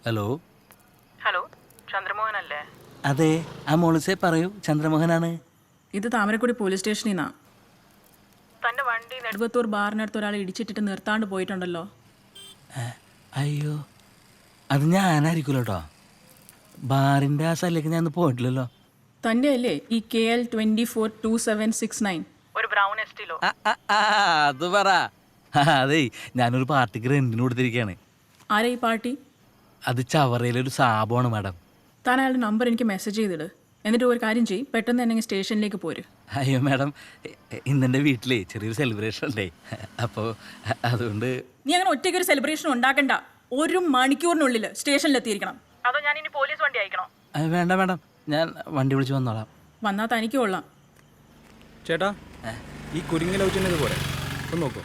Hello hello, Chandramohan അല്ലേ? അതെ, ആ മോളിസെ പറയൂ, ചന്ദ്രമോഹനാണ്. ഇത് താമരക്കുടി പോലീസ് സ്റ്റേഷനിൽ നിന്നാ. തന്റെ വണ്ടി നെടുവത്തൂർ ബാറിനടുത്ത് ഒരാളെ ഇടിച്ചിട്ടിട്ട് നിർത്താണ്ട് പോയിട്ടുണ്ടല്ലോ. അയ്യോ, അത് ഞാനായിരിക്കുമല്ലോ കേട്ടോ. ബാറിൻ്റെ ആ സ്ഥലത്തേക്ക് ഞാൻ പോയിട്ടില്ലല്ലോ. തന്റെ അല്ലേ ഈ KL 242769 ഒരു ബ്രൗൺ എസ്റ്റിലോ? അത് പറ. അതെ, ഞാനൊരു പാർട്ടിക്ക് റെന്റിന് കൊടുത്തിരിക്കുകയാണ്. ആരാ ഈ പാർട്ടി? അത് ചവറയിലൊരു സാബമാണ് മാഡം. താൻ അയാളുടെ നമ്പർ എനിക്ക് മെസ്സേജ് ചെയ്തിട്. എന്നിട്ട് ഒരു കാര്യം ചെയ്യും, പെട്ടെന്ന് തന്നെ സ്റ്റേഷനിലേക്ക് പോര്. അയ്യോ മാഡം, ഇന്നെൻ്റെ വീട്ടിലേ ചെറിയൊരു സെലിബ്രേഷൻ ഉണ്ടേ, അപ്പോൾ അതുകൊണ്ട്. നീ അങ്ങനെ ഒറ്റയ്ക്കൊരു സെലിബ്രേഷൻ ഉണ്ടാക്കണ്ട. 1 മണിക്കൂറിനുള്ളിൽ സ്റ്റേഷനിലെത്തിയിരിക്കണം. അതോ ഞാൻ ഇനി പോലീസ് വണ്ടി അയക്കണോ? വേണ്ട മാഡം, ഞാൻ വണ്ടി വിളിച്ച് വന്നോളാം. വന്നാൽ തനിക്ക് കൊള്ളാം. ചേട്ടാ, ഈ കുരുങ്ങി ലവ് ചെയ്യുന്നത് പോലെ ഒന്ന് നോക്കൂ.